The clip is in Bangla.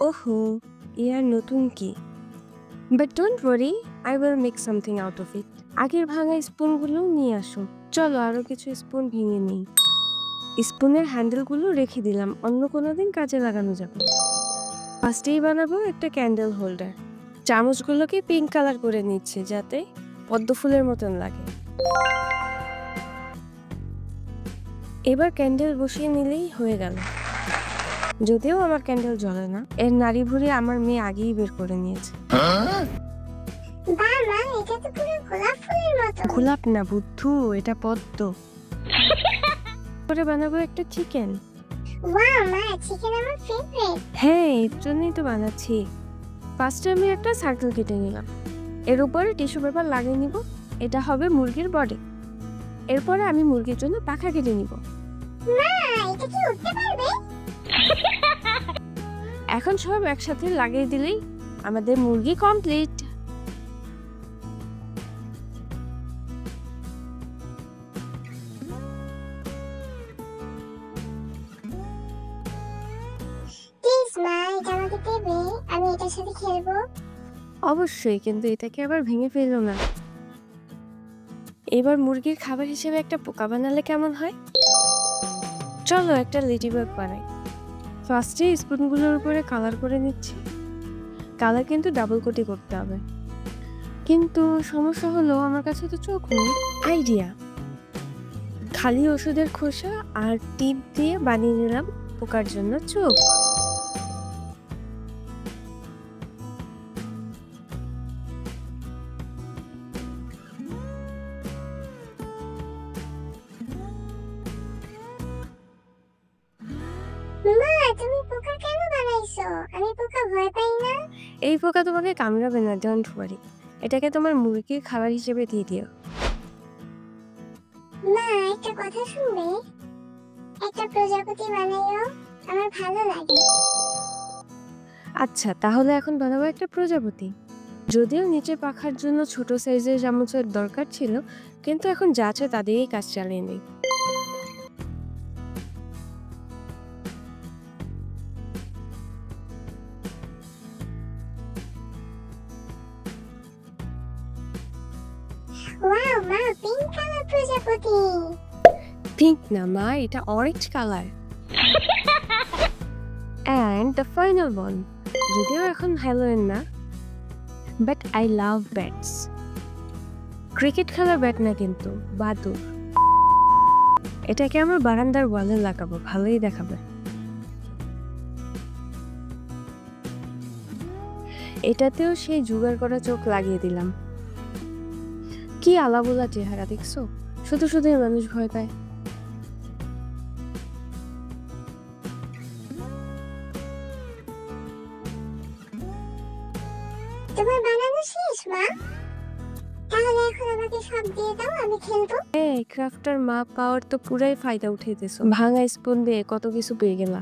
ওহো, ইয়ার নতুন কি? But don't worry, I will make something out of it. আগের ভাঙা স্পুনগুলো নিয়ে আসো। চলো আরো কিছু স্পুন ভেঙে নিই। স্পুনের হ্যান্ডেলগুলো রেখে দিলাম, অন্য কোনো দিন কাজে লাগানো যাবে। ফার্স্টেই বানাবো একটা ক্যান্ডেল হোল্ডার। চামচগুলোকে পিঙ্ক কালার করে নিচ্ছে যাতে পদ্ম ফুলের মতন লাগে। এবার ক্যান্ডেল বসিয়ে নিলেই হয়ে গেল। যদিও আমার ক্যান্ডেল জ্বলে না, এর নাড়ি ভুড়ি আমার মেয়ে আগেই বের করে নিয়েছে। গোলাপ না বুদ্ধু, এটা পদ্ম। পরে বানাবো একটা চিকেন। হ্যাঁ, এর জন্যই তো বানাচ্ছি। ফার্স্টে আমি একটা সার্কেল কেটে নিলাম, এর উপরে টিস্যু পেপার লাগিয়ে নিব। এটা হবে মুরগির বডি। এরপরে আমি মুরগির জন্য পাখা কেটে নিব। এখন সব একসাথে লাগিয়ে দিলেই আমাদের মুরগি কমপ্লিট। অবশ্যই, কিন্তু এটাকে আবার ভেঙে ফেললো না। এবার মুরগির খাবার হিসেবে একটা পোকা বানালে কেমন হয়? চলো একটা লেডিবাগ বানাই। ফার্স্টে স্পুনগুলোর উপরে কালার করে নিচ্ছি। কালার কিন্তু ডাবল কোটই করতে হবে। কিন্তু সমস্যা হলো আমার কাছে তো চোখ নেই। আইডিয়া, খালি ওষুধের খোসা আর টিপ দিয়ে বানিয়ে নিলাম পোকার জন্য চোখ। এই পোকা তোমাকে কামড়াবে না, ডোন্ট ওয়ারি। এটাকে তোমার মুরগির খাবার হিসেবে দিয়ে দিও। মা, একটা কথা শুনবে? একটা প্রজাপতি বানাইও, আমার ভালো লাগে। আচ্ছা, তাহলে এখন বানাবো একটা প্রজাপতি। যদিও নিচে পাখার জন্য ছোট সাইজের চামচের দরকার ছিল, কিন্তু এখন যা আছে তা দিয়েই কাজ চালিয়ে নেই। ওয়াও মা, পিঙ্ক কালার প্রজাপতি। পিঙ্ক না মা, এটা orange colour. And the final one. যদিও এখন হ্যালোইন না, but I love bats. Cricket খেলার ব্যাট না কিন্তু, বাদুর। এটাকে আমার বারান্দার ওয়ালে লাগাবো, ভালোই দেখাবে। এটাতেও সেই জোগাড় করা চোখ লাগিয়ে দিলাম। কি আলাবোলা চেহারা দেখছো, শুধু শুধুই মানুষ ভয় পায়। তোমার বানানো শেষ মা? তাহলে এখন আমাকে সব দিয়ে দাও, আমি খেলবো। এই ক্রাফটার মা পাওয়ার তো পুরাই ফায়দা উঠাইতেছো। ভাঙা স্পুন দিয়ে কত কিছু পেয়ে গেলা।